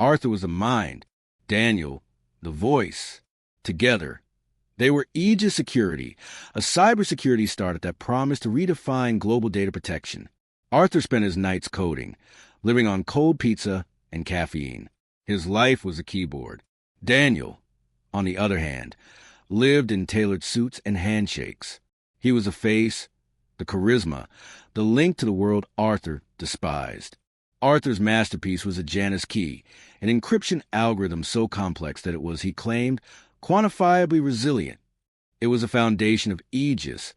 Arthur was the mind, Daniel, the voice. Together, they were Aegis Security, a cybersecurity startup that promised to redefine global data protection. Arthur spent his nights coding, living on cold pizza and caffeine. His life was a keyboard. Daniel, on the other hand, lived in tailored suits and handshakes. He was the face, the charisma, the link to the world Arthur despised. Arthur's masterpiece was the Janus key, an encryption algorithm so complex that it was, he claimed, quantifiably resilient. It was the foundation of Aegis,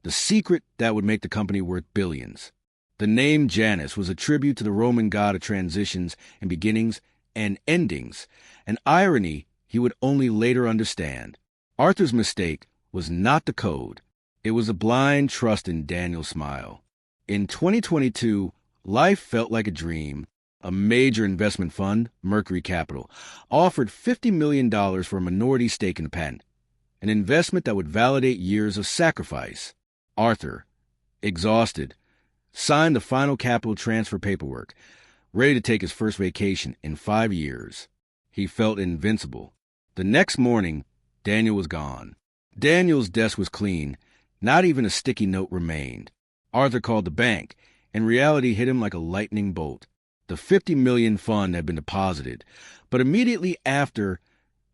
the secret that would make the company worth billions. The name Janus was a tribute to the Roman god of transitions and beginnings and endings, an irony he would only later understand. Arthur's mistake was not the code. It was a blind trust in Daniel's smile. In 2022, life felt like a dream. A major investment fund, Mercury Capital, offered $50 million for a minority stake in the patent, an investment that would validate years of sacrifice. Arthur, exhausted, signed the final capital transfer paperwork, ready to take his first vacation in 5 years. He felt invincible. The next morning, Daniel was gone. Daniel's desk was clean. Not even a sticky note remained. Arthur called the bank, and reality hit him like a lightning bolt. The $50 million fund had been deposited, but immediately after,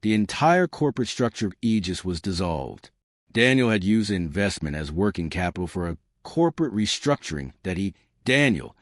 the entire corporate structure of Aegis was dissolved. Daniel had used the investment as working capital for a corporate restructuring that he, Daniel,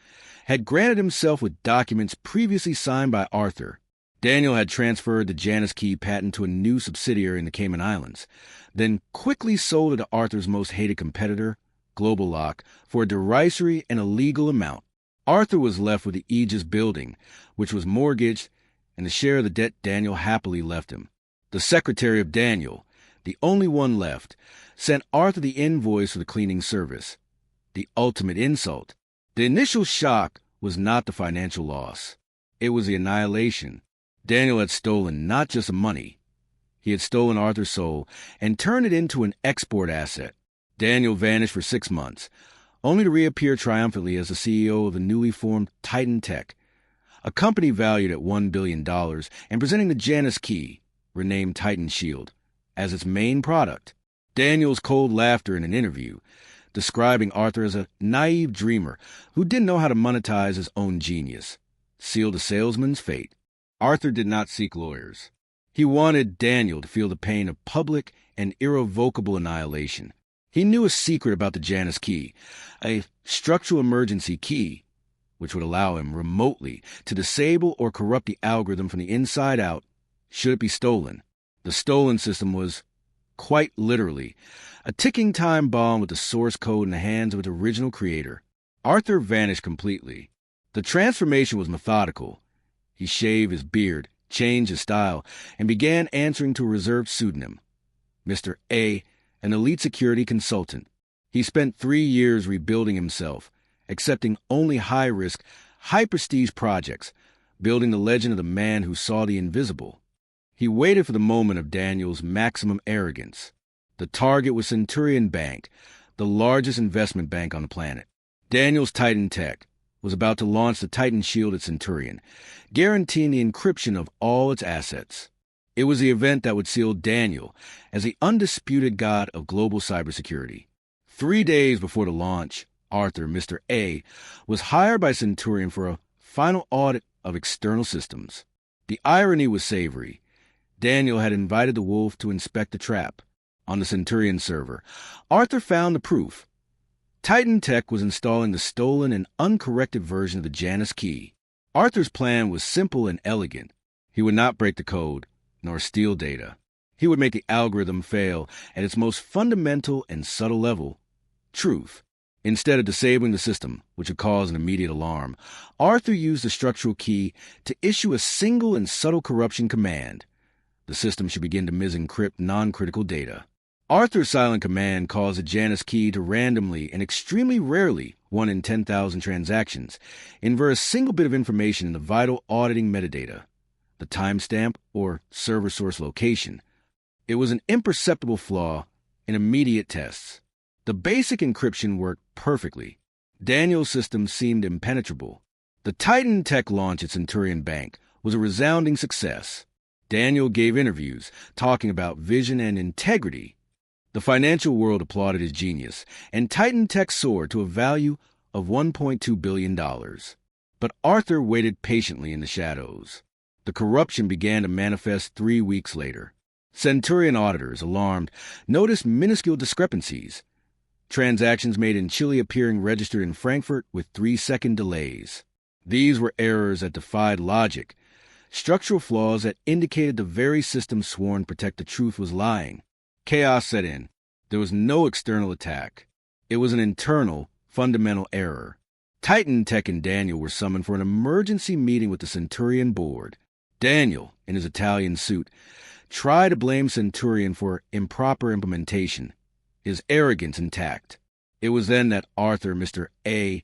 had granted himself with documents previously signed by Arthur. Daniel had transferred the Janus key patent to a new subsidiary in the Cayman Islands, then quickly sold it to Arthur's most hated competitor, Global Lock, for a derisory and illegal amount. Arthur was left with the Aegis building, which was mortgaged, and the share of the debt Daniel happily left him. The secretary of Daniel, the only one left, sent Arthur the invoice for the cleaning service. The ultimate insult. The initial shock was not the financial loss. It was the annihilation. Daniel had stolen not just the money. He had stolen Arthur's soul and turned it into an export asset. Daniel vanished for 6 months, only to reappear triumphantly as the CEO of the newly formed Titan Tech, a company valued at $1 billion and presenting the Janus key, renamed Titan Shield, as its main product. Daniel's cold laughter in an interview, describing Arthur as a naive dreamer who didn't know how to monetize his own genius, sealed a salesman's fate. Arthur did not seek lawyers. He wanted Daniel to feel the pain of public and irrevocable annihilation. He knew a secret about the Janus key, a structural emergency key, which would allow him remotely to disable or corrupt the algorithm from the inside out, should it be stolen. The stolen system was, quite literally, a ticking time bomb with the source code in the hands of its original creator. Arthur vanished completely. The transformation was methodical. He shaved his beard, changed his style, and began answering to a reserved pseudonym, Mr. A, an elite security consultant. He spent 3 years rebuilding himself, accepting only high-risk, high-prestige projects, building the legend of the man who saw the invisible. He waited for the moment of Daniel's maximum arrogance. The target was Centurion Bank, the largest investment bank on the planet. Daniel's Titan Tech was about to launch the Titan Shield at Centurion, guaranteeing the encryption of all its assets. It was the event that would seal Daniel as the undisputed god of global cybersecurity. 3 days before the launch, Arthur, Mr. A, was hired by Centurion for a final audit of external systems. The irony was savory. Daniel had invited the wolf to inspect the trap. On the Centurion server, Arthur found the proof. Titan Tech was installing the stolen and uncorrected version of the Janus key. Arthur's plan was simple and elegant. He would not break the code, nor steal data. He would make the algorithm fail at its most fundamental and subtle level, truth. Instead of disabling the system, which would cause an immediate alarm, Arthur used the structural key to issue a single and subtle corruption command. The system should begin to misencrypt non-critical data. Arthur's silent command caused the Janus key to randomly and extremely rarely, 1 in 10,000 transactions, invert a single bit of information in the vital auditing metadata, the timestamp or server source location. It was an imperceptible flaw in immediate tests. The basic encryption worked perfectly. Daniel's system seemed impenetrable. The Titan Tech launch at Centurion Bank was a resounding success. Daniel gave interviews talking about vision and integrity. The financial world applauded his genius, and Titan Tech soared to a value of $1.2 billion. But Arthur waited patiently in the shadows. The corruption began to manifest 3 weeks later. Centurion auditors, alarmed, noticed minuscule discrepancies. Transactions made in Chile appearing registered in Frankfurt with 3-second delays. These were errors that defied logic, structural flaws that indicated the very system sworn to protect the truth was lying. Chaos set in. There was no external attack. It was an internal, fundamental error. Titan Tech and Daniel were summoned for an emergency meeting with the Centurion board. Daniel, in his Italian suit, tried to blame Centurion for improper implementation, his arrogance intact. It was then that Arthur, Mr. A,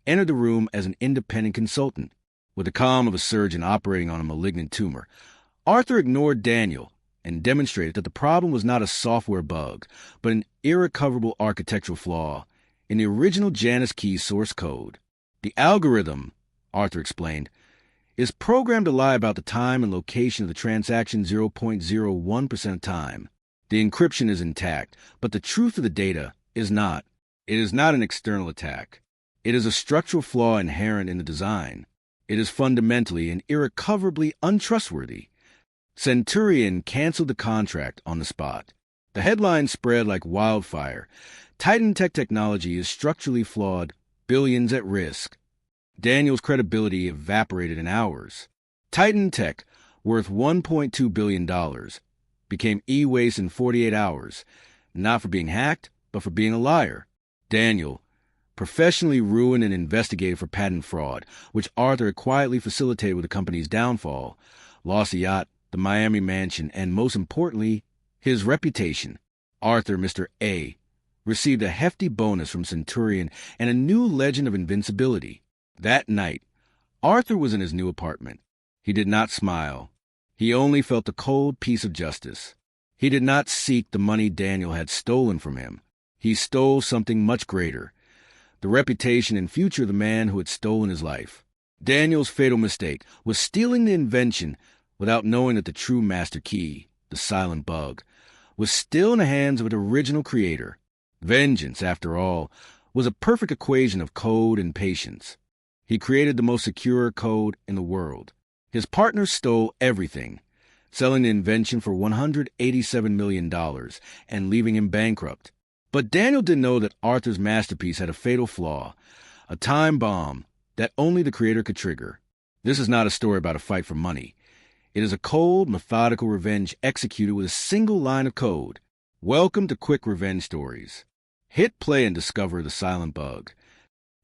entered the room as an independent consultant. With the calm of a surgeon operating on a malignant tumor, Arthur ignored Daniel and demonstrated that the problem was not a software bug, but an irrecoverable architectural flaw in the original Janus key source code. The algorithm, Arthur explained, is programmed to lie about the time and location of the transaction 0.01% of time. The encryption is intact, but the truth of the data is not. It is not an external attack. It is a structural flaw inherent in the design. It is fundamentally and irrecoverably untrustworthy. Centurion canceled the contract on the spot. The headline spread like wildfire. Titan Tech technology is structurally flawed, billions at risk. Daniel's credibility evaporated in hours. Titan Tech, worth $1.2 billion, became e-waste in 48 hours, not for being hacked, but for being a liar. Daniel, professionally ruined and investigated for patent fraud, which Arthur had quietly facilitated with the company's downfall, lost a yacht, the Miami mansion, and most importantly, his reputation. Arthur, Mr. A, received a hefty bonus from Centurion and a new legend of invincibility. That night, Arthur was in his new apartment. He did not smile. He only felt the cold peace of justice. He did not seek the money Daniel had stolen from him. He stole something much greater, the reputation and future of the man who had stolen his life. Daniel's fatal mistake was stealing the invention without knowing that the true master key, the silent bug, was still in the hands of its original creator. Vengeance, after all, was a perfect equation of code and patience. He created the most secure code in the world. His partner stole everything, selling the invention for $187 million and leaving him bankrupt. But Daniel didn't know that Arthur's masterpiece had a fatal flaw, a time bomb that only the creator could trigger. This is not a story about a fight for money. It is a cold, methodical revenge executed with a single line of code. Welcome to Quick Revenge Stories. Hit play and discover the silent bug.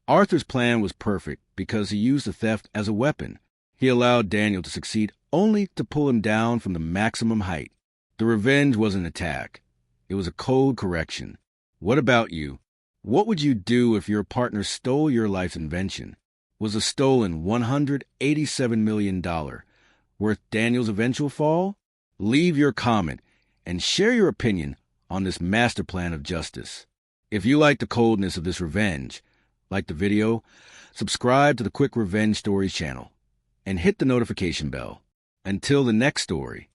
Arthur's plan was perfect because he used the theft as a weapon. He allowed Daniel to succeed only to pull him down from the maximum height. The revenge was an attack. It was a cold correction. What about you? What would you do if your partner stole your life's invention? Was the stolen $187 million worth Daniel's eventual fall? Leave your comment and share your opinion on this master plan of justice. If you like the coldness of this revenge, like the video, subscribe to the Quick Revenge Stories channel, and hit the notification bell. Until the next story.